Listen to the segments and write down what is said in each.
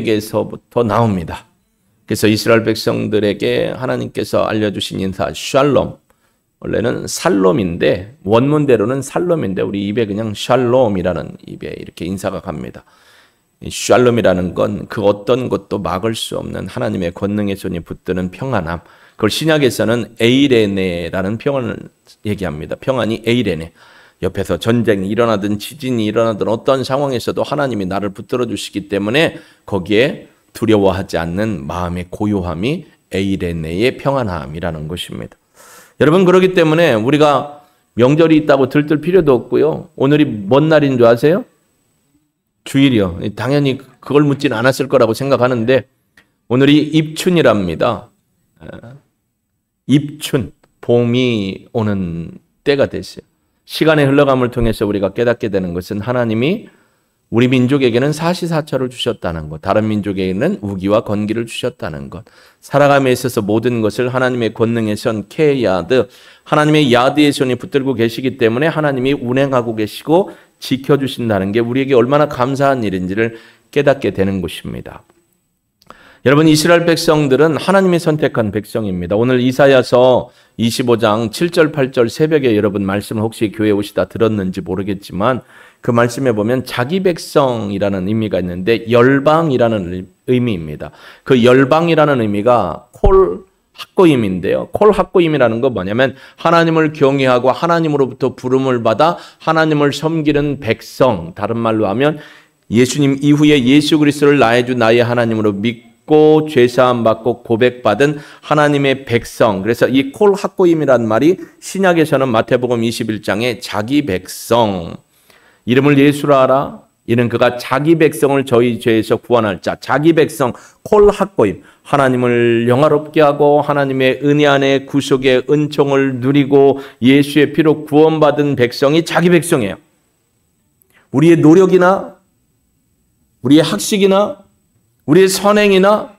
에게서부터 나옵니다. 그래서 이스라엘 백성들에게 하나님께서 알려주신 인사 샬롬, 원래는 살롬인데 원문대로는 살롬인데 우리 입에 그냥 샬롬이라는 입에 이렇게 인사가 갑니다. 이 샬롬이라는 건 그 어떤 것도 막을 수 없는 하나님의 권능의 손이 붙드는 평안함. 그걸 신약에서는 에이레네라는 평안을 얘기합니다. 평안이 에이레네. 옆에서 전쟁이 일어나든 지진이 일어나든 어떤 상황에서도 하나님이 나를 붙들어 주시기 때문에 거기에 두려워하지 않는 마음의 고요함이 에이레네의 평안함이라는 것입니다. 여러분, 그렇기 때문에 우리가 명절이 있다고 들뜰 필요도 없고요. 오늘이 뭔 날인 줄 아세요? 주일이요. 당연히 그걸 묻지는 않았을 거라고 생각하는데 오늘이 입춘이랍니다. 입춘, 봄이 오는 때가 됐어요. 시간의 흘러감을 통해서 우리가 깨닫게 되는 것은 하나님이 우리 민족에게는 사시사철을 주셨다는 것, 다른 민족에게는 우기와 건기를 주셨다는 것, 살아감에 있어서 모든 것을 하나님의 권능의 손 케야드, 하나님의 야드의 손이 붙들고 계시기 때문에 하나님이 운행하고 계시고 지켜주신다는 게 우리에게 얼마나 감사한 일인지를 깨닫게 되는 것입니다. 여러분, 이스라엘 백성들은 하나님이 선택한 백성입니다. 오늘 이사야서 25장 7절 8절 새벽에 여러분 말씀을 혹시 교회 오시다 들었는지 모르겠지만 그 말씀에 보면 자기 백성이라는 의미가 있는데 열방이라는 의미입니다. 그 열방이라는 의미가 콜 학고임인데요. 콜 학고임이라는 건 뭐냐면 하나님을 경외하고 하나님으로부터 부름을 받아 하나님을 섬기는 백성, 다른 말로 하면 예수님 이후에 예수 그리스도를 나의 주 나의 하나님으로 믿고 죄사함 받고 고백받은 하나님의 백성. 그래서 이 콜 학고임이라는 말이 신약에서는 마태복음 21장에 자기 백성, 이름을 예수라 하라, 이는 그가 자기 백성을 저희 죄에서 구원할 자, 자기 백성 콜 학고임, 하나님을 영화롭게 하고 하나님의 은혜 안에 구속의 은총을 누리고 예수의 피로 구원받은 백성이 자기 백성이에요. 우리의 노력이나 우리의 학식이나 우리의 선행이나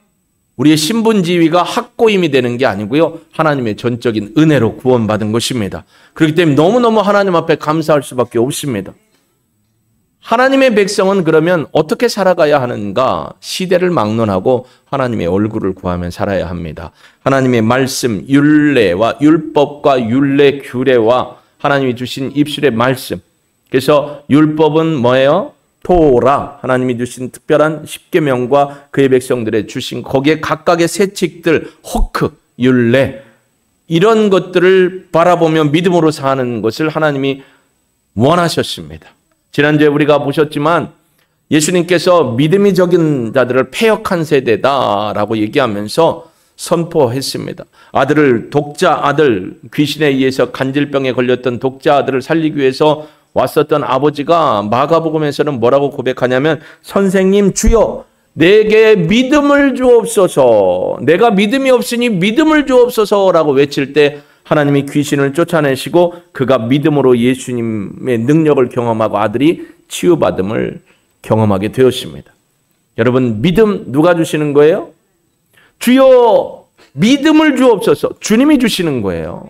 우리의 신분지위가 학고임이 되는 게 아니고요. 하나님의 전적인 은혜로 구원받은 것입니다. 그렇기 때문에 너무너무 하나님 앞에 감사할 수밖에 없습니다. 하나님의 백성은 그러면 어떻게 살아가야 하는가? 시대를 막론하고 하나님의 얼굴을 구하며 살아야 합니다. 하나님의 말씀, 율례와 율법과 율례 규례와 하나님이 주신 입술의 말씀. 그래서 율법은 뭐예요? 토라, 하나님이 주신 특별한 십계명과 그의 백성들의 주신 거기에 각각의 세칙들, 호크, 율례, 이런 것들을 바라보며 믿음으로 사는 것을 하나님이 원하셨습니다. 지난주에 우리가 보셨지만 예수님께서 믿음이 적은 자들을 패역한 세대다라고 얘기하면서 선포했습니다. 아들을, 독자 아들, 귀신에 의해서 간질병에 걸렸던 독자 아들을 살리기 위해서 왔었던 아버지가 마가복음에서는 뭐라고 고백하냐면 선생님 주여 내게 믿음을 주옵소서, 내가 믿음이 없으니 믿음을 주옵소서라고 외칠 때 하나님이 귀신을 쫓아내시고 그가 믿음으로 예수님의 능력을 경험하고 아들이 치유받음을 경험하게 되었습니다. 여러분, 믿음 누가 주시는 거예요? 주여 믿음을 주옵소서, 주님이 주시는 거예요.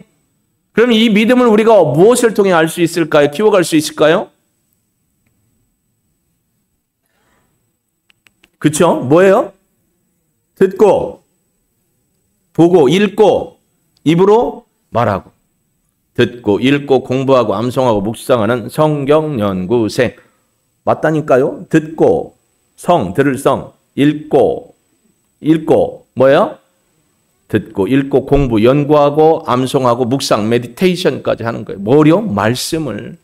그럼 이 믿음을 우리가 무엇을 통해 알 수 있을까요? 키워갈 수 있을까요? 그렇죠? 뭐예요? 듣고, 보고, 읽고, 입으로 말하고. 듣고, 읽고, 공부하고, 암송하고, 묵상하는 성경연구생. 맞다니까요? 듣고, 들을 성, 읽고, 뭐예요? 듣고, 읽고, 공부, 연구하고, 암송하고, 묵상, 메디테이션까지 하는 거예요. 뭐요? 말씀을.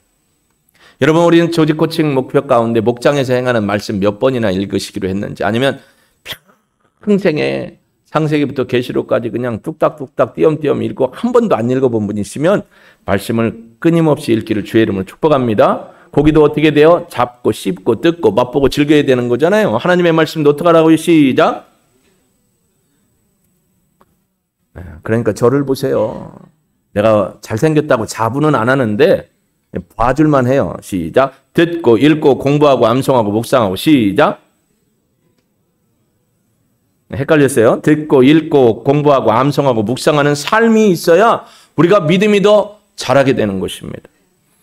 여러분, 우리는 조직 코칭 목표 가운데 목장에서 행하는 말씀 몇 번이나 읽으시기로 했는지, 아니면 평생에 창세기부터 계시록까지 그냥 뚝딱뚝딱 띄엄띄엄 읽고 한 번도 안 읽어본 분이 있으면 말씀을 끊임없이 읽기를 주의 이름으로 축복합니다. 고기도 어떻게 돼요? 잡고 씹고 뜯고 맛보고 즐겨야 되는 거잖아요. 하나님의 말씀도 어떻게 하라고요? 시작. 그러니까 저를 보세요. 내가 잘생겼다고 자부는 안 하는데 봐줄만 해요. 시작. 듣고 읽고 공부하고 암송하고 묵상하고. 시작. 헷갈렸어요. 듣고 읽고 공부하고 암송하고 묵상하는 삶이 있어야 우리가 믿음이 더 자라게 되는 것입니다.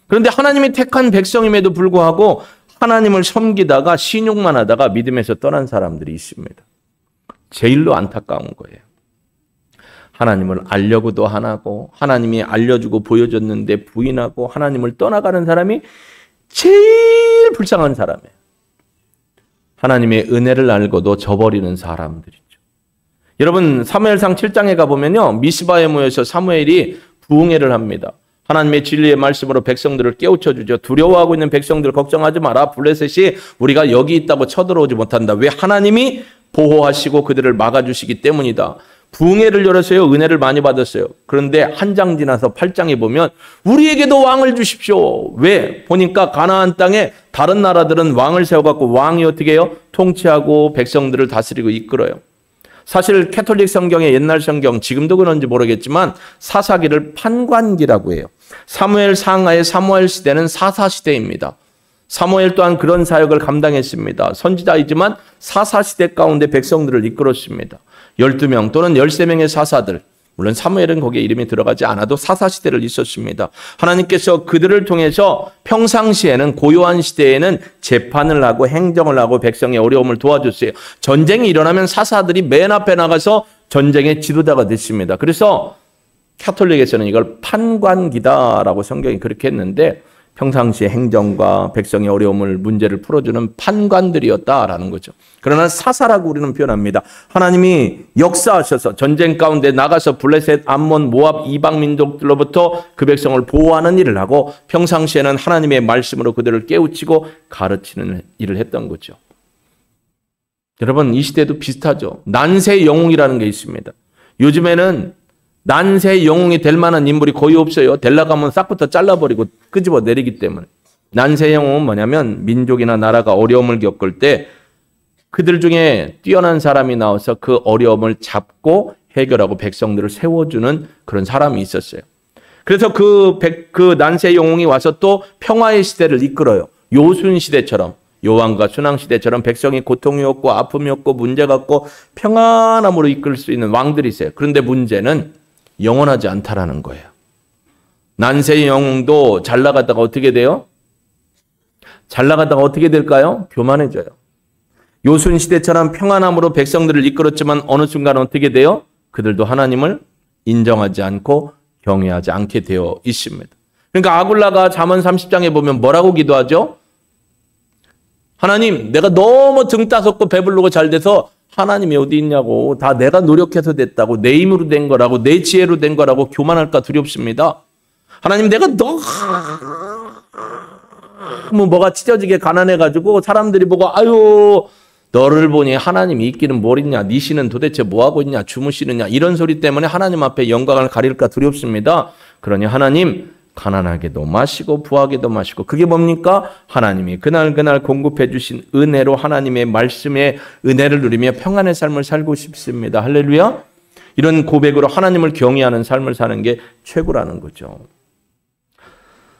그런데 하나님이 택한 백성임에도 불구하고 하나님을 섬기다가 신용만 하다가 믿음에서 떠난 사람들이 있습니다. 제일로 안타까운 거예요. 하나님을 알려고도 안 하고 하나님이 알려주고 보여줬는데 부인하고 하나님을 떠나가는 사람이 제일 불쌍한 사람이에요. 하나님의 은혜를 알고도 저버리는 사람들이죠. 여러분 사무엘상 7장에 가보면요. 미스바에 모여서 사무엘이 부흥회를 합니다. 하나님의 진리의 말씀으로 백성들을 깨우쳐주죠. 두려워하고 있는 백성들 걱정하지 마라. 블레셋이 우리가 여기 있다고 쳐들어오지 못한다. 왜? 하나님이 보호하시고 그들을 막아주시기 때문이다. 부흥회를 열었어요. 은혜를 많이 받았어요. 그런데 한 장 지나서 8장에 보면 우리에게도 왕을 주십시오. 왜? 보니까 가나안 땅에 다른 나라들은 왕을 세워갖고 왕이 어떻게 해요? 통치하고 백성들을 다스리고 이끌어요. 사실 캐톨릭 성경의 옛날 성경, 지금도 그런지 모르겠지만 사사기를 판관기라고 해요. 사무엘 상하의 사무엘 시대는 사사시대입니다. 사무엘 또한 그런 사역을 감당했습니다. 선지자이지만 사사시대 가운데 백성들을 이끌었습니다. 12명 또는 13명의 사사들, 물론 사무엘은 거기에 이름이 들어가지 않아도 사사시대를 있었습니다. 하나님께서 그들을 통해서 평상시에는 고요한 시대에는 재판을 하고 행정을 하고 백성의 어려움을 도와줬어요. 전쟁이 일어나면 사사들이 맨 앞에 나가서 전쟁의 지도자가 됐습니다. 그래서 캐톨릭에서는 이걸 판관기다라고 성경이 그렇게 했는데 평상시에 행정과 백성의 어려움을 문제를 풀어주는 판관들이었다라는 거죠. 그러나 사사라고 우리는 표현합니다. 하나님이 역사하셔서 전쟁 가운데 나가서 블레셋, 암몬, 모압, 이방 민족들로부터 그 백성을 보호하는 일을 하고 평상시에는 하나님의 말씀으로 그들을 깨우치고 가르치는 일을 했던 거죠. 여러분 이 시대도 비슷하죠. 난세 영웅이라는 게 있습니다. 요즘에는 난세 영웅이 될 만한 인물이 거의 없어요. 되려고 하면 싹부터 잘라버리고 끄집어 내리기 때문에. 난세 영웅은 뭐냐면 민족이나 나라가 어려움을 겪을 때 그들 중에 뛰어난 사람이 나와서 그 어려움을 잡고 해결하고 백성들을 세워주는 그런 사람이 있었어요. 그래서 그 난세 영웅이 와서 또 평화의 시대를 이끌어요. 요순 시대처럼. 요한과 순왕 시대처럼 백성이 고통이 없고 아픔이 없고 문제가 없고 평안함으로 이끌 수 있는 왕들이 있어요. 그런데 문제는 영원하지 않다라는 거예요. 난세 영웅도 잘 나가다가 어떻게 돼요? 잘 나가다가 어떻게 될까요? 교만해져요. 요순 시대처럼 평안함으로 백성들을 이끌었지만 어느 순간 어떻게 돼요? 그들도 하나님을 인정하지 않고 경외하지 않게 되어 있습니다. 그러니까 아굴라가 잠언 30장에 보면 뭐라고 기도하죠? 하나님, 내가 너무 등 따숩고 배부르고 잘 돼서 하나님이 어디 있냐고, 다 내가 노력해서 됐다고, 내 힘으로 된 거라고, 내 지혜로 된 거라고 교만할까 두렵습니다. 하나님, 내가 너무 뭐가 찢어지게 가난해가지고 사람들이 보고 아유 너를 보니 하나님이 있기는 뭘 있냐, 네 신은 도대체 뭐하고 있냐, 주무시느냐, 이런 소리 때문에 하나님 앞에 영광을 가릴까 두렵습니다. 그러니 하나님, 가난하게도 마시고 부하게도 마시고, 그게 뭡니까? 하나님이 그날 공급해 주신 은혜로 하나님의 말씀에 은혜를 누리며 평안의 삶을 살고 싶습니다. 할렐루야. 이런 고백으로 하나님을 경외하는 삶을 사는 게 최고라는 거죠.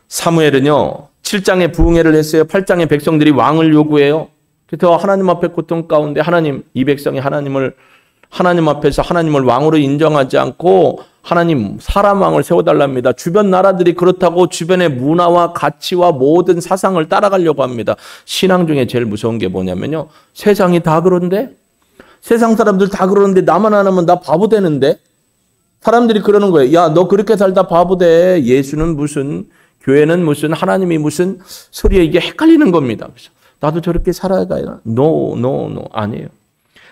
사무엘은요 7장에 부흥회를 했어요. 8장에 백성들이 왕을 요구해요. 그래서 하나님 앞에 고통 가운데 하나님, 이 백성이 하나님 앞에서 하나님을 왕으로 인정하지 않고 하나님 사람 왕을 세워달랍니다. 주변 나라들이 그렇다고 주변의 문화와 가치와 모든 사상을 따라가려고 합니다. 신앙 중에 제일 무서운 게 뭐냐면요, 세상이 다 그런데, 세상 사람들 다 그러는데 나만 안 하면 나 바보 되는데, 사람들이 그러는 거예요. 야, 너 그렇게 살다 바보 돼. 예수는 무슨, 교회는 무슨, 하나님이 무슨 소리에, 이게 헷갈리는 겁니다. 그래서 나도 저렇게 살아가야. No, 아니에요.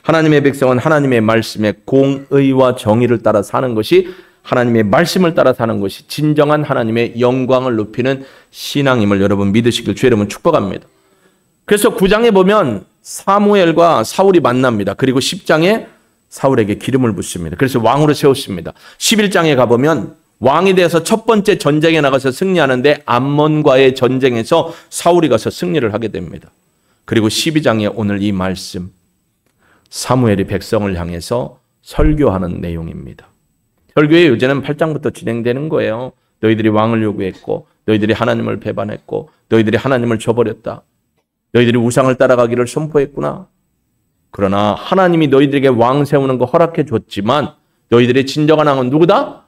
하나님의 백성은 하나님의 말씀에 공의와 정의를 따라 사는 것이, 하나님의 말씀을 따라 사는 것이 진정한 하나님의 영광을 높이는 신앙임을 여러분 믿으시길 주의 이름은 축복합니다. 그래서 9장에 보면 사무엘과 사울이 만납니다. 그리고 10장에 사울에게 기름을 붓습니다. 그래서 왕으로 세웠습니다. 11장에 가보면 왕이 되어서 첫 번째 전쟁에 나가서 승리하는데 암몬과의 전쟁에서 사울이 가서 승리를 하게 됩니다. 그리고 12장에 오늘 이 말씀, 사무엘이 백성을 향해서 설교하는 내용입니다. 설교의 요제는 8장부터 진행되는 거예요. 너희들이 왕을 요구했고, 너희들이 하나님을 배반했고, 너희들이 하나님을 저버렸다. 너희들이 우상을 따라가기를 선포했구나. 그러나 하나님이 너희들에게 왕 세우는 거 허락해 줬지만 너희들의 진정한 왕은 누구다?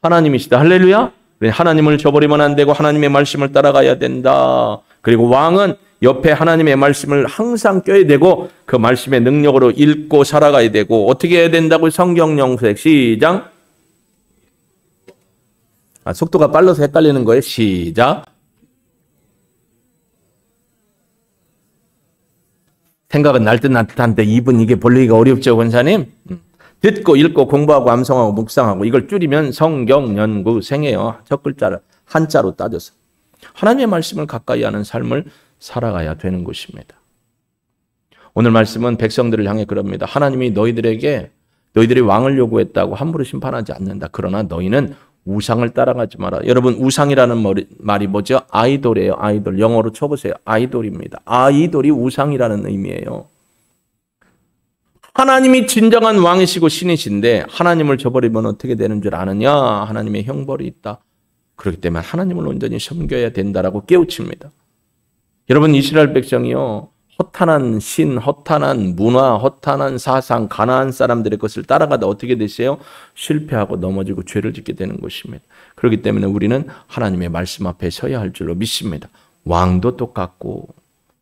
하나님이시다. 할렐루야. 하나님을 저버리면 안 되고 하나님의 말씀을 따라가야 된다. 그리고 왕은 옆에 하나님의 말씀을 항상 껴야 되고 그 말씀의 능력으로 읽고 살아가야 되고 어떻게 해야 된다고 성경 영색 시작. 속도가 빨라서 헷갈리는 거예요. 시작. 생각은 날 듯 나듯한데 입은 이게 벌리기가 어렵죠, 권사님? 듣고 읽고 공부하고 암송하고 묵상하고 이걸 줄이면 성경연구생이에요. 첫 글자를 한자로 따져서. 하나님의 말씀을 가까이 하는 삶을 살아가야 되는 것입니다. 오늘 말씀은 백성들을 향해 그럽니다. 하나님이 너희들이 왕을 요구했다고 함부로 심판하지 않는다. 그러나 너희는 우상을 따라가지 마라. 여러분 우상이라는 말이 뭐죠? 아이돌이에요. 아이돌. 영어로 쳐보세요. 아이돌입니다. 아이돌이 우상이라는 의미예요. 하나님이 진정한 왕이시고 신이신데 하나님을 저버리면 어떻게 되는 줄 아느냐? 하나님의 형벌이 있다. 그렇기 때문에 하나님을 온전히 섬겨야 된다라고 깨우칩니다. 여러분 이스라엘 백성이요. 허탄한 신, 허탄한 문화, 허탄한 사상, 가나안 사람들의 것을 따라가다 어떻게 되세요? 실패하고 넘어지고 죄를 짓게 되는 것입니다. 그렇기 때문에 우리는 하나님의 말씀 앞에 서야 할 줄로 믿습니다. 왕도 똑같고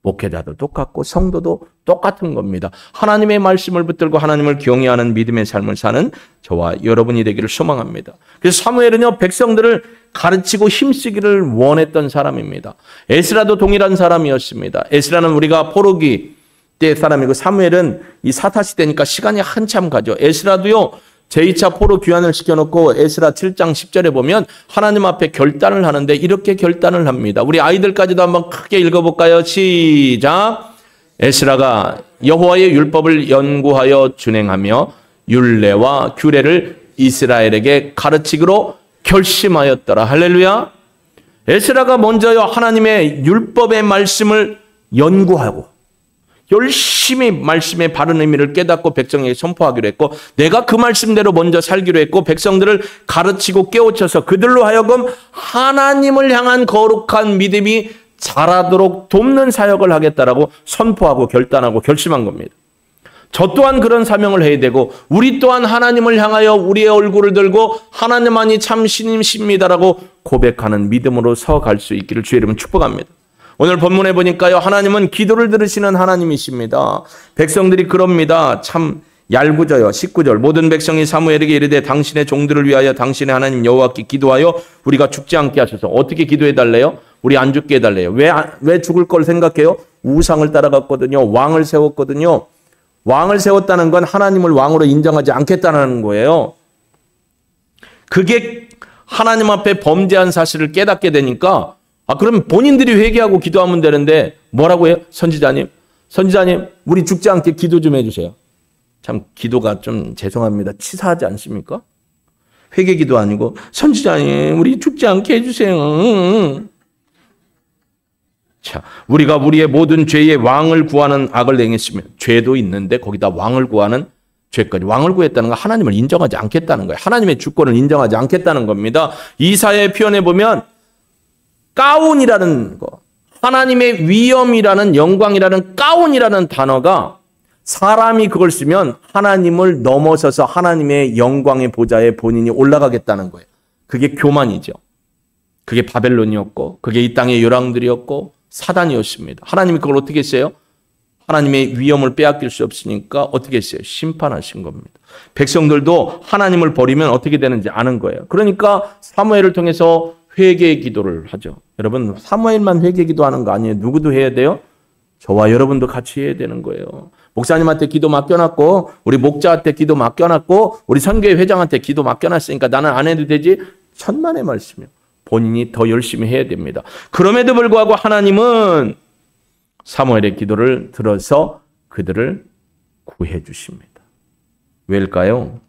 목회자도 똑같고 성도도 똑같은 겁니다. 하나님의 말씀을 붙들고 하나님을 경외하는 믿음의 삶을 사는 저와 여러분이 되기를 소망합니다. 그래서 사무엘은요 백성들을 가르치고 힘쓰기를 원했던 사람입니다. 에스라도 동일한 사람이었습니다. 에스라는 우리가 포로기 때 사람이고 사무엘은 이 사타 시대니까 시간이 한참 가죠. 에스라도요 제2차 포로 귀환을 시켜놓고 에스라 7장 10절에 보면 하나님 앞에 결단을 하는데 이렇게 결단을 합니다. 우리 아이들까지도 한번 크게 읽어볼까요? 시작. 에스라가 여호와의 율법을 연구하여 준행하며 율례와 규례를 이스라엘에게 가르치기로 결심하였더라. 할렐루야. 에스라가 먼저요 하나님의 율법의 말씀을 연구하고 열심히 말씀의 바른 의미를 깨닫고 백성에게 선포하기로 했고 내가 그 말씀대로 먼저 살기로 했고 백성들을 가르치고 깨우쳐서 그들로 하여금 하나님을 향한 거룩한 믿음이 자라도록 돕는 사역을 하겠다라고 선포하고 결단하고 결심한 겁니다. 저 또한 그런 사명을 해야 되고 우리 또한 하나님을 향하여 우리의 얼굴을 들고 하나님만이 참 신이십니다라고 고백하는 믿음으로 서갈 수 있기를 주의 이름으로 축복합니다. 오늘 본문에 보니까요 하나님은 기도를 들으시는 하나님이십니다. 백성들이 그럽니다. 참 얄궂어요. 19절 모든 백성이 사무엘에게 이르되 당신의 종들을 위하여 당신의 하나님 여호와께 기도하여 우리가 죽지 않게 하소서. 어떻게 기도해달래요? 우리 안 죽게 해달래요. 왜 죽을 걸 생각해요? 우상을 따라갔거든요. 왕을 세웠거든요. 왕을 세웠다는 건 하나님을 왕으로 인정하지 않겠다는 거예요. 그게 하나님 앞에 범죄한 사실을 깨닫게 되니까 그러면 본인들이 회개하고 기도하면 되는데 뭐라고 해요? 선지자님 우리 죽지 않게 기도 좀 해주세요. 참 기도가 좀 죄송합니다. 치사하지 않습니까? 회개 기도 아니고 선지자님 우리 죽지 않게 해주세요. 자, 우리가 우리의 모든 죄의 왕을 구하는 악을 행했으면 죄도 있는데 거기다 왕을 구하는 죄까지. 왕을 구했다는 건 하나님을 인정하지 않겠다는 거예요. 하나님의 주권을 인정하지 않겠다는 겁니다. 이사야의 표현에 보면 가운이라는 거, 하나님의 위엄이라는 영광이라는 가운이라는 단어가 사람이 그걸 쓰면 하나님을 넘어서서 하나님의 영광의 보좌에 본인이 올라가겠다는 거예요. 그게 교만이죠. 그게 바벨론이었고 그게 이 땅의 요랑들이었고 사단이었습니다. 하나님이 그걸 어떻게 했어요? 하나님의 위엄을 빼앗길 수 없으니까 어떻게 했어요? 심판하신 겁니다. 백성들도 하나님을 버리면 어떻게 되는지 아는 거예요. 그러니까 사무엘을 통해서 회개의 기도를 하죠. 여러분 사무엘만 회개 기도하는 거 아니에요. 누구도 해야 돼요? 저와 여러분도 같이 해야 되는 거예요. 목사님한테 기도 맡겨놨고 우리 목자한테 기도 맡겨놨고 우리 선교회 회장한테 기도 맡겨놨으니까 나는 안 해도 되지? 천만의 말씀이요. 본인이 더 열심히 해야 됩니다. 그럼에도 불구하고 하나님은 사무엘의 기도를 들어서 그들을 구해 주십니다. 왜일까요?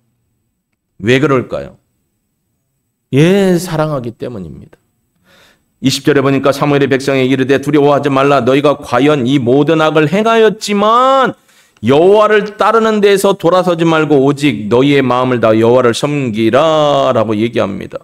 왜 그럴까요? 사랑하기 때문입니다. 20절에 보니까 사무엘의 백성에게 이르되 두려워하지 말라. 너희가 과연 이 모든 악을 행하였지만 여호와를 따르는 데에서 돌아서지 말고 오직 너희의 마음을 다 여호와를 섬기라 라고 얘기합니다.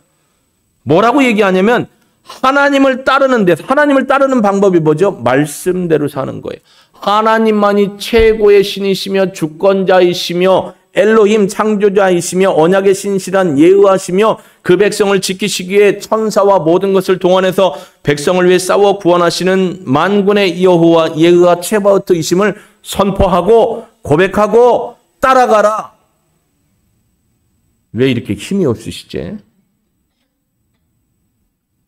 뭐라고 얘기하냐면 하나님을 따르는 데, 하나님을 따르는 방법이 뭐죠? 말씀대로 사는 거예요. 하나님만이 최고의 신이시며 주권자이시며 엘로힘 창조자이시며 언약의 신실한 예의하시며 그 백성을 지키시기 위해 천사와 모든 것을 동원해서 백성을 위해 싸워 구원하시는 만군의 여호와 예의와 체바오트이심을 선포하고 고백하고 따라가라. 왜 이렇게 힘이 없으시지?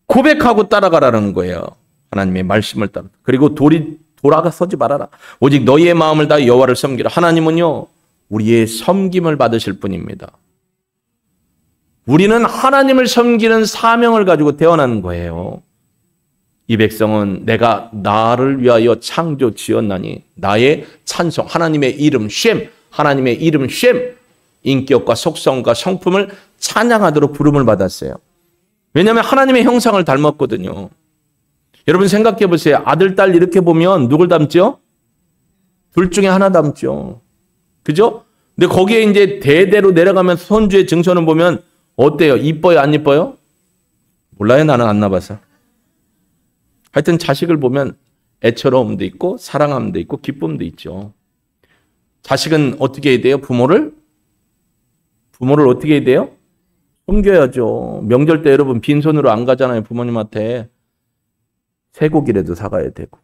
고백하고 따라가라는 거예요. 하나님의 말씀을 따라. 그리고 돌아서지 말아라. 오직 너희의 마음을 다해 여호와를 섬기라. 하나님은요, 우리의 섬김을 받으실 분입니다. 우리는 하나님을 섬기는 사명을 가지고 태어난 거예요. 이 백성은 내가 나를 위하여 창조 지었나니 나의 찬송, 하나님의 이름 쉔, 하나님의 이름 쉔, 인격과 속성과 성품을 찬양하도록 부름을 받았어요. 왜냐하면 하나님의 형상을 닮았거든요. 여러분 생각해 보세요. 아들, 딸 이렇게 보면 누굴 닮죠? 둘 중에 하나 닮죠. 그죠? 근데 거기에 이제 대대로 내려가면서 손주의 증손을 보면 어때요? 이뻐요? 안 이뻐요? 몰라요. 나는 안 나봐서. 하여튼 자식을 보면 애처로움도 있고 사랑함도 있고 기쁨도 있죠. 자식은 어떻게 해야 돼요? 부모를 어떻게 해야 돼요? 섬겨야죠. 명절 때 여러분 빈손으로 안 가잖아요. 부모님한테. 쇠고기라도 사가야 되고.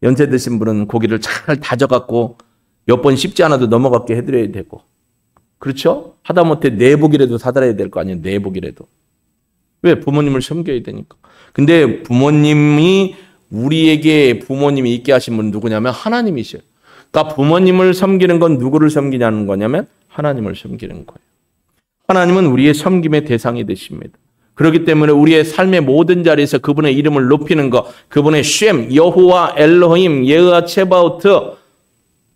연세 드신 분은 고기를 잘 다져갖고 몇 번 씹지 않아도 넘어가게 해드려야 되고. 그렇죠? 하다못해 내복이라도 사달아야 될 거 아니에요. 내복이라도. 왜? 부모님을 섬겨야 되니까. 근데 부모님이 우리에게 부모님이 있게 하신 분은 누구냐면 하나님이셔요. 그러니까 부모님을 섬기는 건 누구를 섬기냐는 거냐면 하나님을 섬기는 거예요. 하나님은 우리의 섬김의 대상이 되십니다. 그렇기 때문에 우리의 삶의 모든 자리에서 그분의 이름을 높이는 것, 그분의 쉔, 여호와, 엘로힘, 예의와 체바오트,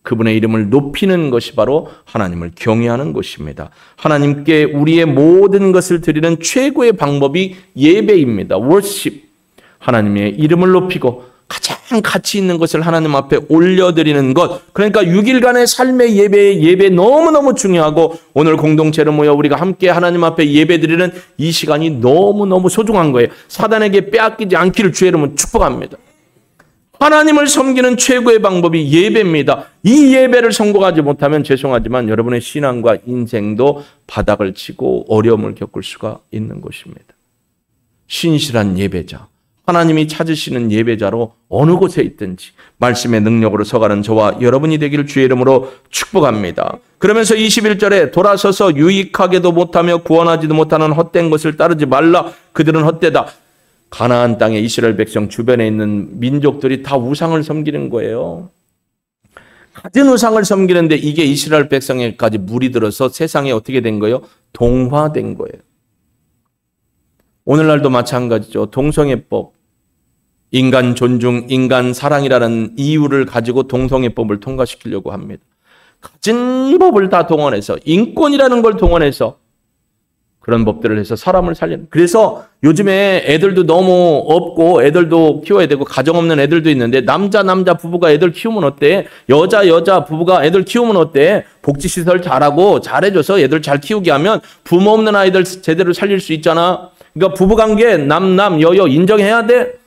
그분의 이름을 높이는 것이 바로 하나님을 경외하는 것입니다. 하나님께 우리의 모든 것을 드리는 최고의 방법이 예배입니다. worship. 하나님의 이름을 높이고 가장 가치 있는 것을 하나님 앞에 올려드리는 것. 그러니까 6일간의 삶의 예배 너무너무 중요하고 오늘 공동체로 모여 우리가 함께 하나님 앞에 예배드리는 이 시간이 너무너무 소중한 거예요. 사단에게 빼앗기지 않기를 주의 이름으로 축복합니다. 하나님을 섬기는 최고의 방법이 예배입니다. 이 예배를 성공하지 못하면 죄송하지만 여러분의 신앙과 인생도 바닥을 치고 어려움을 겪을 수가 있는 것입니다. 신실한 예배자. 하나님이 찾으시는 예배자로 어느 곳에 있든지 말씀의 능력으로 서가는 저와 여러분이 되기를 주의 이름으로 축복합니다. 그러면서 21절에 돌아서서 유익하게도 못하며 구원하지도 못하는 헛된 것을 따르지 말라. 그들은 헛되다. 가나안 땅의 이스라엘 백성 주변에 있는 민족들이 다 우상을 섬기는 거예요. 가진 우상을 섬기는데 이게 이스라엘 백성에까지 물이 들어서 세상에 어떻게 된 거예요? 동화된 거예요. 오늘날도 마찬가지죠. 동성애법. 인간 존중, 인간 사랑이라는 이유를 가지고 동성애법을 통과시키려고 합니다. 가진 법을 다 동원해서 인권이라는 걸 동원해서 그런 법들을 해서 사람을 살리는. 그래서 요즘에 애들도 너무 없고 애들도 키워야 되고 가정 없는 애들도 있는데 남자 부부가 애들 키우면 어때? 여자 부부가 애들 키우면 어때? 복지시설 잘하고 잘해줘서 애들 잘 키우게 하면 부모 없는 아이들 제대로 살릴 수 있잖아. 그러니까 부부관계 남 여여 인정해야 돼.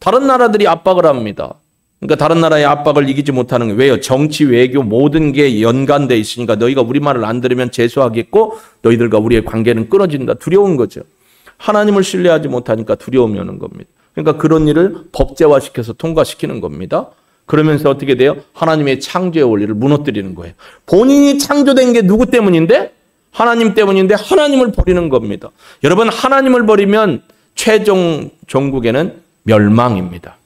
다른 나라들이 압박을 합니다. 그러니까 다른 나라의 압박을 이기지 못하는 게 왜요? 정치, 외교 모든 게 연관돼 있으니까 너희가 우리 말을 안 들으면 재수하겠고 너희들과 우리의 관계는 끊어진다. 두려운 거죠. 하나님을 신뢰하지 못하니까 두려움이 오는 겁니다. 그러니까 그런 일을 법제화시켜서 통과시키는 겁니다. 그러면서 어떻게 돼요? 하나님의 창조의 원리를 무너뜨리는 거예요. 본인이 창조된 게 누구 때문인데? 하나님 때문인데 하나님을 버리는 겁니다. 여러분 하나님을 버리면 최종 종국에는 멸망입니다.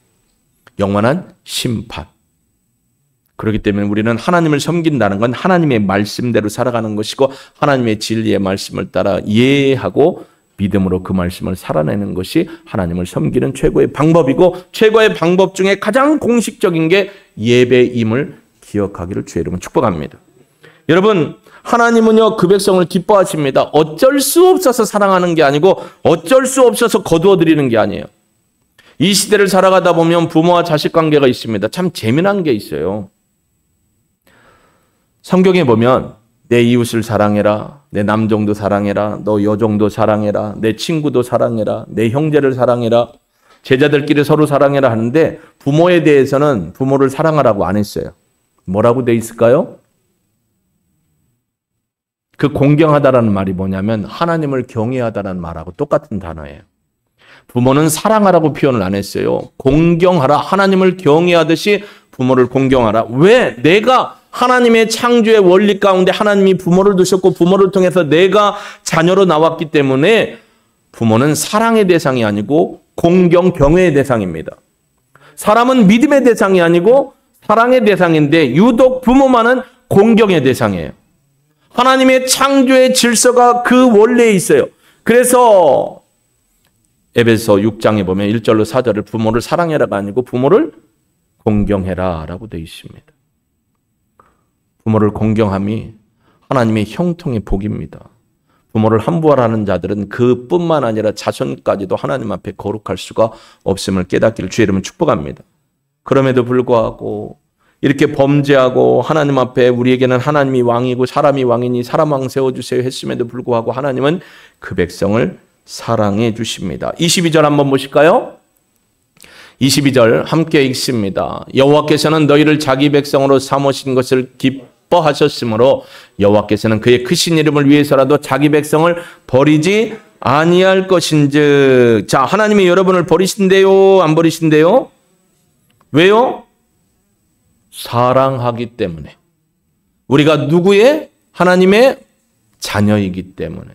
영원한 심판. 그렇기 때문에 우리는 하나님을 섬긴다는 건 하나님의 말씀대로 살아가는 것이고 하나님의 진리의 말씀을 따라 이해하고 믿음으로 그 말씀을 살아내는 것이 하나님을 섬기는 최고의 방법이고 최고의 방법 중에 가장 공식적인 게 예배임을 기억하기를 주의 이름으로 축복합니다. 여러분 하나님은요 그 백성을 기뻐하십니다. 어쩔 수 없어서 사랑하는 게 아니고 어쩔 수 없어서 거두어드리는 게 아니에요. 이 시대를 살아가다 보면 부모와 자식 관계가 있습니다. 참 재미난 게 있어요. 성경에 보면 내 이웃을 사랑해라. 내 남정도 사랑해라. 너 여정도 사랑해라. 내 친구도 사랑해라. 내 형제를 사랑해라. 제자들끼리 서로 사랑해라 하는데 부모에 대해서는 부모를 사랑하라고 안 했어요. 뭐라고 돼 있을까요? 그 공경하다라는 말이 뭐냐면 하나님을 경외하다라는 말하고 똑같은 단어예요. 부모는 사랑하라고 표현을 안 했어요. 공경하라. 하나님을 경외하듯이 부모를 공경하라. 왜? 내가 하나님의 창조의 원리 가운데 하나님이 부모를 두셨고 부모를 통해서 내가 자녀로 나왔기 때문에 부모는 사랑의 대상이 아니고 공경, 경외의 대상입니다. 사람은 믿음의 대상이 아니고 사랑의 대상인데 유독 부모만은 공경의 대상이에요. 하나님의 창조의 질서가 그 원리에 있어요. 그래서 에베소 6장에 보면 1절로 4절을 부모를 사랑해라가 아니고 부모를 공경해라 라고 되어 있습니다. 부모를 공경함이 하나님의 형통의 복입니다. 부모를 함부하라는 자들은 그뿐만 아니라 자손까지도 하나님 앞에 거룩할 수가 없음을 깨닫기를 주의 이름으로 축복합니다. 그럼에도 불구하고 이렇게 범죄하고 하나님 앞에 우리에게는 하나님이 왕이고 사람이 왕이니 사람 왕 세워주세요 했음에도 불구하고 하나님은 그 백성을 사랑해 주십니다. 22절 한번 보실까요? 22절 함께 읽습니다. 여호와께서는 너희를 자기 백성으로 삼으신 것을 기뻐하셨으므로 여호와께서는 그의 크신 이름을 위해서라도 자기 백성을 버리지 아니할 것인즉. 자, 하나님이 여러분을 버리신대요? 안 버리신대요? 왜요? 사랑하기 때문에. 우리가 누구의? 하나님의 자녀이기 때문에.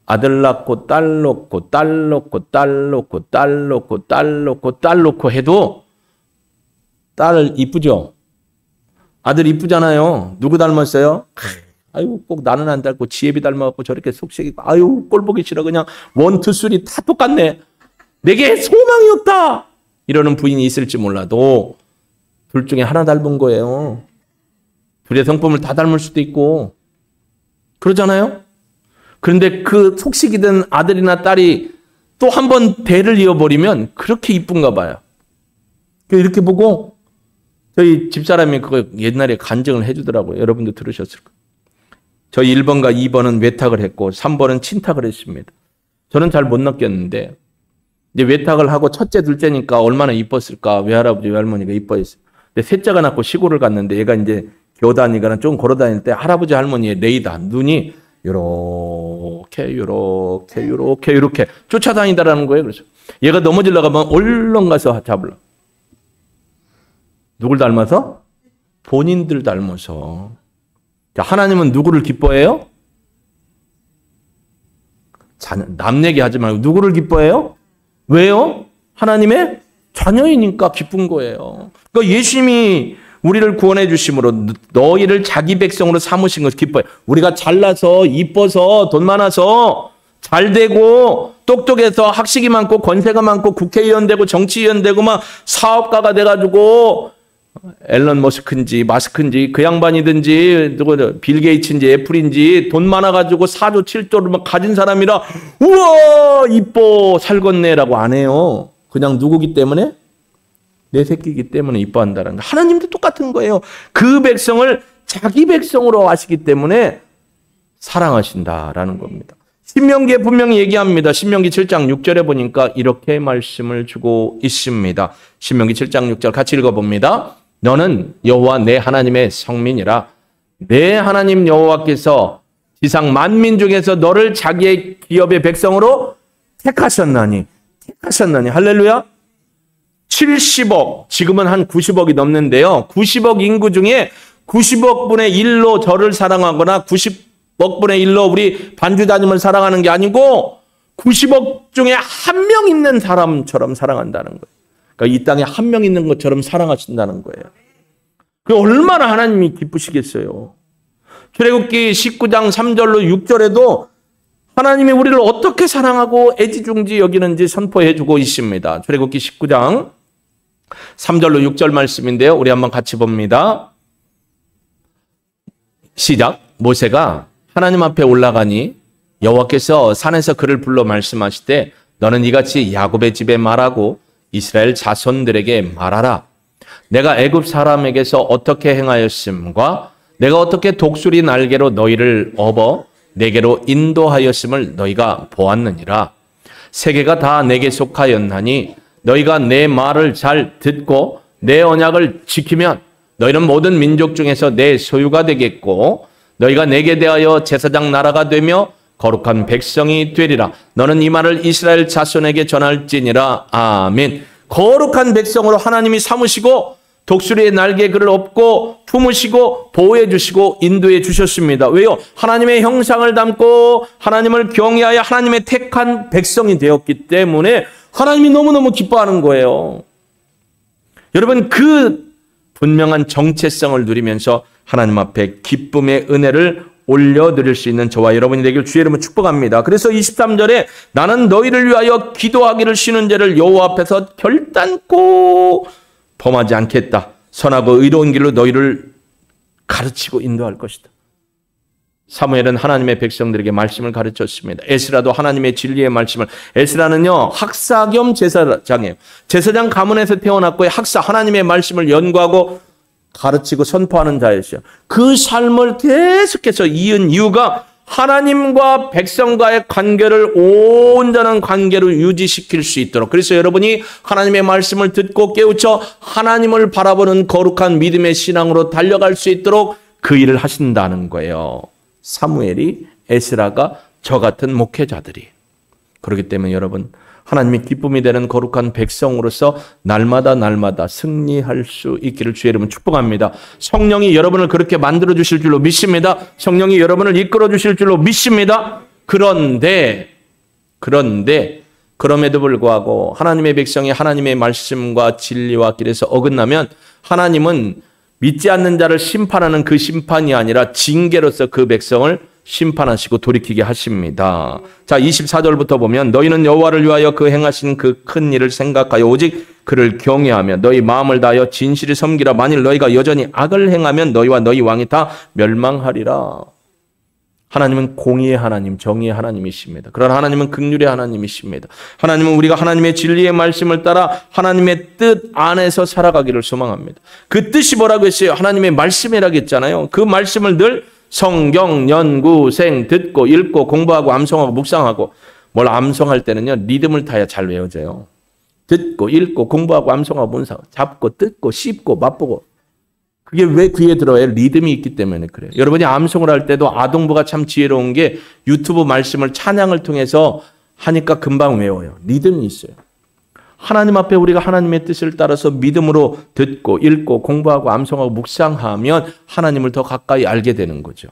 아들 낳고 딸 낳고 딸 낳고 딸 낳고 딸 낳고 딸 낳고 딸 낳고 해도 딸 이쁘죠? 아들 이쁘잖아요. 누구 닮았어요? 아유, 꼭 나는 안 닮고 지혜비 닮아갖고 저렇게 속색이고 아유, 꼴 보기 싫어. 그냥 1, 2, 3 다 똑같네. 내게 소망이 없다. 이러는 부인이 있을지 몰라도 둘 중에 하나 닮은 거예요. 둘의 성품을 다 닮을 수도 있고 그러잖아요. 그런데 그 속식이든 아들이나 딸이 또 한 번 대를 이어버리면 그렇게 이쁜가 봐요. 이렇게 보고 저희 집사람이 그거 옛날에 간증을 해주더라고요. 여러분도 들으셨을 거예요. 저희 1번과 2번은 외탁을 했고 3번은 친탁을 했습니다. 저는 잘 못 느꼈는데 이제 외탁을 하고 첫째, 둘째니까 얼마나 이뻤을까. 외할아버지, 외할머니가 이뻐했어요. 근데 셋째가 낳고 시골을 갔는데 얘가 이제 겨다니거나 좀 걸어다닐 때 할아버지, 할머니의 레이더 눈이 요렇게 쫓아다니다라는 거예요. 그래서 얘가 넘어지려고 하면 얼른 가서 잡으려. 누굴 닮아서? 본인들 닮아서. 자, 하나님은 누구를 기뻐해요? 남 얘기하지 말고 누구를 기뻐해요? 왜요? 하나님의 자녀이니까 기쁜 거예요. 그러니까 예수님이 우리를 구원해 주심으로 너희를 자기 백성으로 삼으신 것을 기뻐해. 우리가 잘나서 이뻐서 돈 많아서 잘 되고 똑똑해서 학식이 많고 권세가 많고 국회의원 되고 정치의원 되고 막 사업가가 돼가지고 앨런 머스크인지 마스크인지 그 양반이든지 누구 빌 게이츠인지 애플인지 돈 많아가지고 4조 7조를 막 가진 사람이라 우와 이뻐 살겄네라고 안 해요. 그냥 누구기 때문에? 내 새끼이기 때문에 이뻐한다는 거. 하나님도 똑같은 거예요. 그 백성을 자기 백성으로 하시기 때문에 사랑하신다라는 겁니다. 신명기에 분명히 얘기합니다. 신명기 7장 6절에 보니까 이렇게 말씀을 주고 있습니다. 신명기 7장 6절 같이 읽어봅니다. 너는 여호와 내 하나님의 성민이라. 내 하나님 여호와께서 지상 만민 중에서 너를 자기의 기업의 백성으로 택하셨나니. 할렐루야. 70억, 지금은 한 90억이 넘는데요. 90억 인구 중에 90억 분의 1로 저를 사랑하거나 90억 분의 1로 우리 반주다님을 사랑하는 게 아니고 90억 중에 한 명 있는 사람처럼 사랑한다는 거예요. 그러니까 이 땅에 한 명 있는 것처럼 사랑하신다는 거예요. 그 얼마나 하나님이 기쁘시겠어요. 출애굽기 19장 3절로 6절에도 하나님이 우리를 어떻게 사랑하고 애지중지 여기는지 선포해주고 있습니다. 출애굽기 19장 3절로 6절 말씀인데요. 우리 한번 같이 봅니다. 시작. 모세가 하나님 앞에 올라가니 여호와께서 산에서 그를 불러 말씀하시되 너는 이같이 야곱의 집에 말하고 이스라엘 자손들에게 말하라. 내가 애굽 사람에게서 어떻게 행하였음과 내가 어떻게 독수리 날개로 너희를 업어 내게로 인도하였음을 너희가 보았느니라. 세계가 다 내게 속하였나니 너희가 내 말을 잘 듣고 내 언약을 지키면 너희는 모든 민족 중에서 내 소유가 되겠고 너희가 내게 대하여 제사장 나라가 되며 거룩한 백성이 되리라. 너는 이 말을 이스라엘 자손에게 전할지니라. 아멘. 거룩한 백성으로 하나님이 삼으시고 독수리의 날개에 그를 업고 품으시고 보호해 주시고 인도해 주셨습니다. 왜요? 하나님의 형상을 담고 하나님을 경외하여 하나님의 택한 백성이 되었기 때문에 하나님이 너무너무 기뻐하는 거예요. 여러분, 그 분명한 정체성을 누리면서 하나님 앞에 기쁨의 은혜를 올려드릴 수 있는 저와 여러분이 되길 주의 이름으로 축복합니다. 그래서 23절에 나는 너희를 위하여 기도하기를 쉬는 죄를 여호와 앞에서 결단코 범하지 않겠다. 선하고 의로운 길로 너희를 가르치고 인도할 것이다. 사무엘은 하나님의 백성들에게 말씀을 가르쳤습니다. 에스라도 하나님의 진리의 말씀을. 에스라는요, 학사 겸 제사장이에요. 제사장 가문에서 태어났고 학사, 하나님의 말씀을 연구하고 가르치고 선포하는 자였어요. 그 삶을 계속해서 이은 이유가 하나님과 백성과의 관계를 온전한 관계로 유지시킬 수 있도록. 그래서 여러분이 하나님의 말씀을 듣고 깨우쳐 하나님을 바라보는 거룩한 믿음의 신앙으로 달려갈 수 있도록 그 일을 하신다는 거예요. 사무엘이, 에스라가, 저 같은 목회자들이. 그렇기 때문에 여러분, 하나님이 기쁨이 되는 거룩한 백성으로서 날마다 승리할 수 있기를 주의 이름으로 축복합니다. 성령이 여러분을 그렇게 만들어 주실 줄로 믿습니다. 성령이 여러분을 이끌어 주실 줄로 믿습니다. 그런데 그럼에도 불구하고 하나님의 백성이 하나님의 말씀과 진리와 길에서 어긋나면 하나님은 믿지 않는 자를 심판하는 그 심판이 아니라 징계로서 그 백성을 심판하시고 돌이키게 하십니다. 자, 24절부터 보면 너희는 여호와를 위하여 그 행하신 그 큰 일을 생각하여 오직 그를 경외하며 너희 마음을 다하여 진실히 섬기라. 만일 너희가 여전히 악을 행하면 너희와 너희 왕이 다 멸망하리라. 하나님은 공의의 하나님, 정의의 하나님이십니다. 그러나 하나님은 긍휼의 하나님이십니다. 하나님은 우리가 하나님의 진리의 말씀을 따라 하나님의 뜻 안에서 살아가기를 소망합니다. 그 뜻이 뭐라고 했어요? 하나님의 말씀이라고 했잖아요. 그 말씀을 늘 성경, 연구생, 듣고, 읽고, 공부하고, 암송하고, 묵상하고. 뭘 암송할 때는요, 리듬을 타야 잘 외워져요. 듣고, 읽고, 공부하고, 암송하고, 문상하고, 잡고, 뜯고, 씹고, 맛보고. 그게 왜 귀에 들어와요? 리듬이 있기 때문에 그래요. 여러분이 암송을 할 때도 아동부가 참 지혜로운 게 유튜브 말씀을 찬양을 통해서 하니까 금방 외워요. 리듬이 있어요. 하나님 앞에 우리가 하나님의 뜻을 따라서 믿음으로 듣고 읽고 공부하고 암송하고 묵상하면 하나님을 더 가까이 알게 되는 거죠.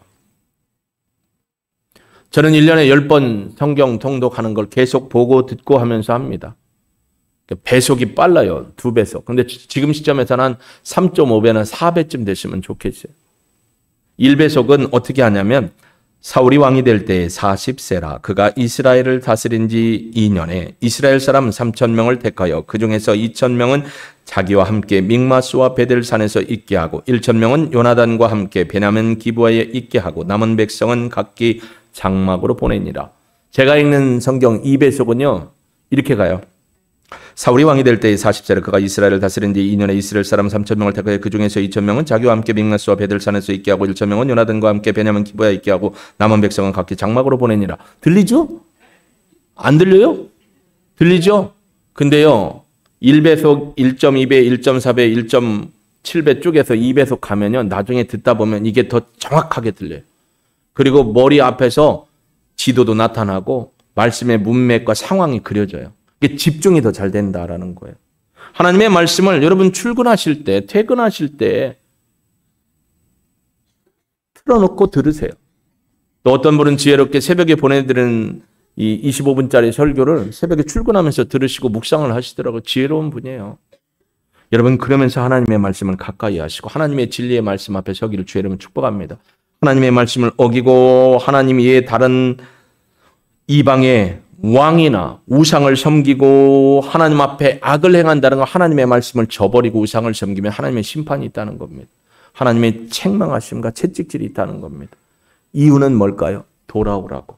저는 1년에 10번 성경 통독하는 걸 계속 보고 듣고 하면서 합니다. 배속이 빨라요. 2배속. 근데 지금 시점에서는 한 3.5배나 4배쯤 되시면 좋겠어요. 1배속은 어떻게 하냐면 사울이 왕이 될 때 40세라 그가 이스라엘을 다스린 지 2년에 이스라엘 사람 3,000명을 택하여 그 중에서 2,000명은 자기와 함께 믹마스와 베델산에서 있게 하고 1,000명은 요나단과 함께 베냐민 기브아에 있게 하고 남은 백성은 각기 장막으로 보내니라. 제가 읽는 성경 2배속은요. 이렇게 가요. 사울이 왕이 될 때의 40세를 그가 이스라엘을 다스린 뒤 2년에 이스라엘 사람 3,000명을 택하여 그 중에서 2,000명은 자기와 함께 믹마스와 베델산에서 있게 하고 1,000명은 요나단과 함께 베냐민 기브아에 있게 하고 남은 백성은 각기 장막으로 보내니라. 들리죠? 안 들려요? 들리죠? 근데요. 1배속, 1.2배, 1.4배, 1.7배 쪽에서 2배속 가면요. 나중에 듣다 보면 이게 더 정확하게 들려요. 그리고 머리 앞에서 지도도 나타나고 말씀의 문맥과 상황이 그려져요. 이게 집중이 더 잘 된다라는 거예요. 하나님의 말씀을 여러분 출근하실 때, 퇴근하실 때 틀어놓고 들으세요. 또 어떤 분은 지혜롭게 새벽에 보내드리는 이 25분짜리 설교를 새벽에 출근하면서 들으시고 묵상을 하시더라고요. 지혜로운 분이에요. 여러분 그러면서 하나님의 말씀을 가까이 하시고 하나님의 진리의 말씀 앞에 서기를 주의 이름으로 축복합니다. 하나님의 말씀을 어기고 하나님 외에 다른 이방의 왕이나 우상을 섬기고 하나님 앞에 악을 행한다는 건 하나님의 말씀을 저버리고 우상을 섬기면 하나님의 심판이 있다는 겁니다. 하나님의 책망하심과 채찍질이 있다는 겁니다. 이유는 뭘까요? 돌아오라고.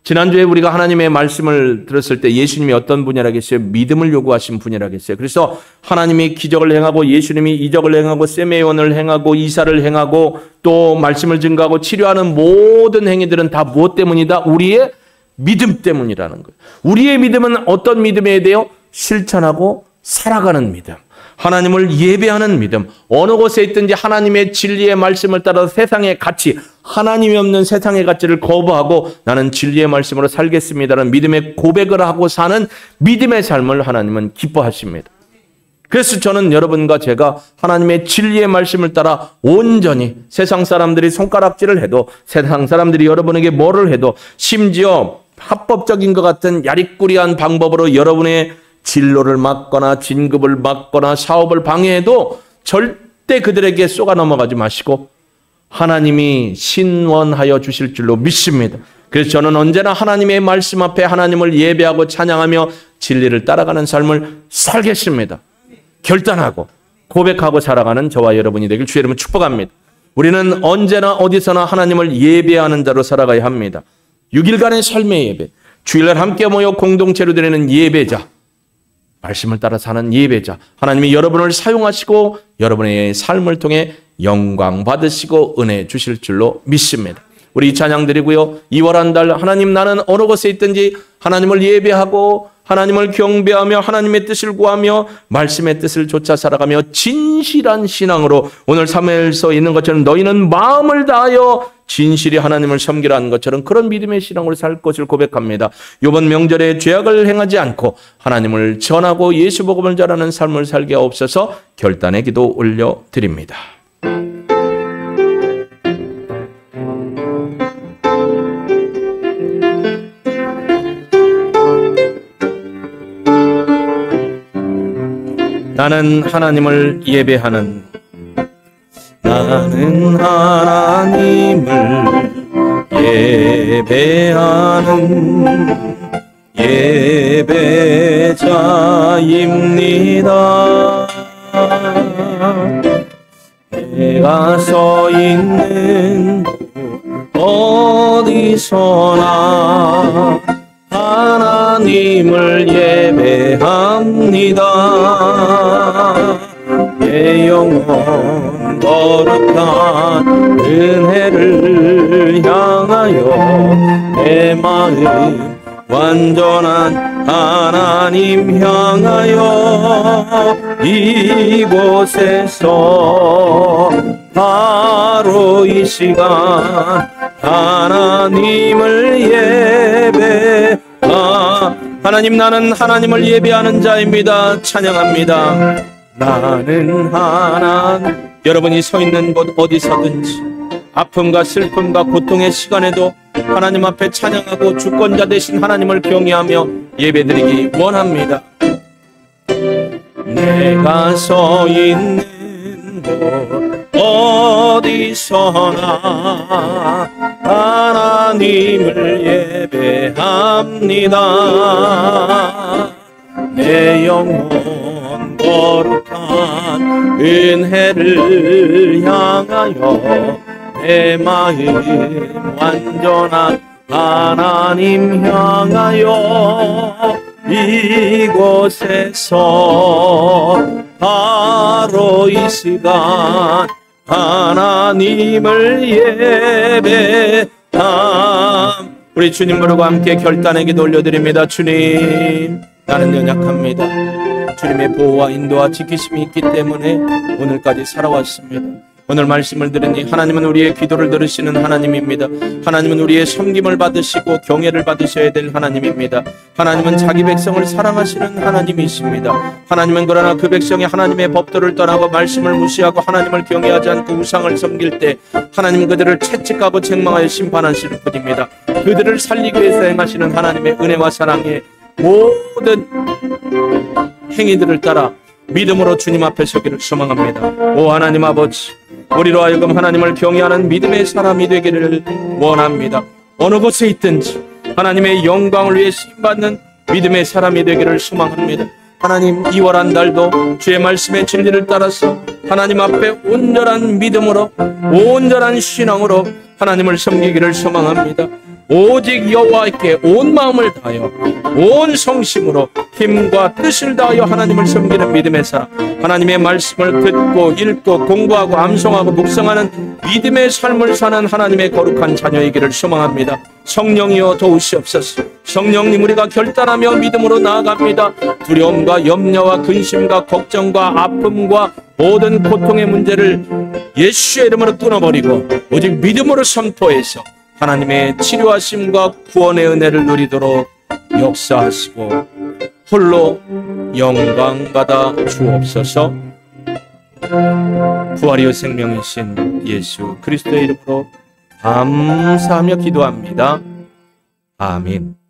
지난주에 우리가 하나님의 말씀을 들었을 때 예수님이 어떤 분이라고 했어요? 믿음을 요구하신 분이라고 했어요. 그래서 하나님이 기적을 행하고 예수님이 이적을 행하고 세메온을 행하고 이사를 행하고 또 말씀을 증거하고 치료하는 모든 행위들은 다 무엇 때문이다? 우리의 믿음 때문이라는 거예요. 우리의 믿음은 어떤 믿음이어야 돼요? 실천하고 살아가는 믿음. 하나님을 예배하는 믿음, 어느 곳에 있든지 하나님의 진리의 말씀을 따라 세상의 가치, 하나님이 없는 세상의 가치를 거부하고 나는 진리의 말씀으로 살겠습니다라는 믿음의 고백을 하고 사는 믿음의 삶을 하나님은 기뻐하십니다. 그래서 저는 여러분과 제가 하나님의 진리의 말씀을 따라 온전히 세상 사람들이 손가락질을 해도, 세상 사람들이 여러분에게 뭐를 해도, 심지어 합법적인 것 같은 야리꾸리한 방법으로 여러분의 진로를 막거나 진급을 막거나 사업을 방해해도 절대 그들에게 쏘가 넘어가지 마시고 하나님이 신원하여 주실 줄로 믿습니다. 그래서 저는 언제나 하나님의 말씀 앞에 하나님을 예배하고 찬양하며 진리를 따라가는 삶을 살겠습니다. 결단하고 고백하고 살아가는 저와 여러분이 되길 주의 이름으로 축복합니다. 우리는 언제나 어디서나 하나님을 예배하는 자로 살아가야 합니다. 6일간의 삶의 예배, 주일날 함께 모여 공동체로 드리는 예배자, 말씀을 따라 사는 예배자, 하나님이 여러분을 사용하시고 여러분의 삶을 통해 영광 받으시고 은혜 주실 줄로 믿습니다. 우리 이 찬양 드리고요. 2월 한 달 하나님, 나는 어느 곳에 있든지 하나님을 예배하고 하나님을 경배하며 하나님의 뜻을 구하며 말씀의 뜻을 쫓아 살아가며 진실한 신앙으로, 오늘 사무엘서 있는 것처럼 너희는 마음을 다하여 진실히 하나님을 섬기라는 것처럼 그런 믿음의 신앙으로 살 것을 고백합니다. 이번 명절에 죄악을 행하지 않고 하나님을 전하고 예수 복음을 전하는 삶을 살게 하옵소서. 결단의 기도 올려드립니다. 나는 하나님을 예배하는, 나는 하나님을 예배하는 예배자입니다. 내가 서 있는 어디서나 하나님을 예배합니다. 내 영혼 거룩한 은혜를 향하여 내 마음 완전한 하나님 향하여 이곳에서 바로 이 시간 하나님을 하나님, 나는 하나님을 예배하는 자입니다. 찬양합니다. 나는 하나님. 여러분이 서 있는 곳 어디서든지 아픔과 슬픔과 고통의 시간에도 하나님 앞에 찬양하고 주권자 되신 하나님을 경외하며 예배드리기 원합니다. 내가 서 있는 곳 어디서나 하나님을 예배합니다. 내 영혼 거룩한 은혜를 향하여 내 마음 완전한 하나님 향하여 이곳에서 바로 이 시간 하나님을 예배함. 우리 주님 부르고 함께 결단의 기도 올려드립니다. 주님, 나는 연약합니다. 주님의 보호와 인도와 지키심이 있기 때문에 오늘까지 살아왔습니다. 오늘 말씀을 들으니 하나님은 우리의 기도를 들으시는 하나님입니다. 하나님은 우리의 섬김을 받으시고 경외를 받으셔야 될 하나님입니다. 하나님은 자기 백성을 사랑하시는 하나님이십니다. 하나님은 그러나 그 백성이 하나님의 법도를 떠나고 말씀을 무시하고 하나님을 경외하지 않고 우상을 섬길 때 하나님 그들을 채찍하고 책망하여 심판하시는 분입니다. 그들을 살리기 위해서 행하시는 하나님의 은혜와 사랑의 모든 행위들을 따라 믿음으로 주님 앞에 서기를 소망합니다. 오 하나님 아버지, 우리로 하여금 하나님을 경외하는 믿음의 사람이 되기를 원합니다. 어느 곳에 있든지 하나님의 영광을 위해 쓰임받는 믿음의 사람이 되기를 소망합니다. 하나님, 2월 한 달도 주의 말씀의 진리를 따라서 하나님 앞에 온전한 믿음으로 온전한 신앙으로 하나님을 섬기기를 소망합니다. 오직 여호와께 온 마음을 다하여 온 성심으로 힘과 뜻을 다하여 하나님을 섬기는 믿음의 사람, 하나님의 말씀을 듣고 읽고 공부하고 암송하고 묵상하는 믿음의 삶을 사는 하나님의 거룩한 자녀이기를 소망합니다. 성령이여 도우시옵소서. 성령님, 우리가 결단하며 믿음으로 나아갑니다. 두려움과 염려와 근심과 걱정과 아픔과 모든 고통의 문제를 예수의 이름으로 끊어버리고 오직 믿음으로 선포해서 하나님의 치료하심과 구원의 은혜를 누리도록 역사하시고 홀로 영광 받아 주옵소서. 부활이요 생명이신 예수 그리스도의 이름으로 감사하며 기도합니다. 아멘.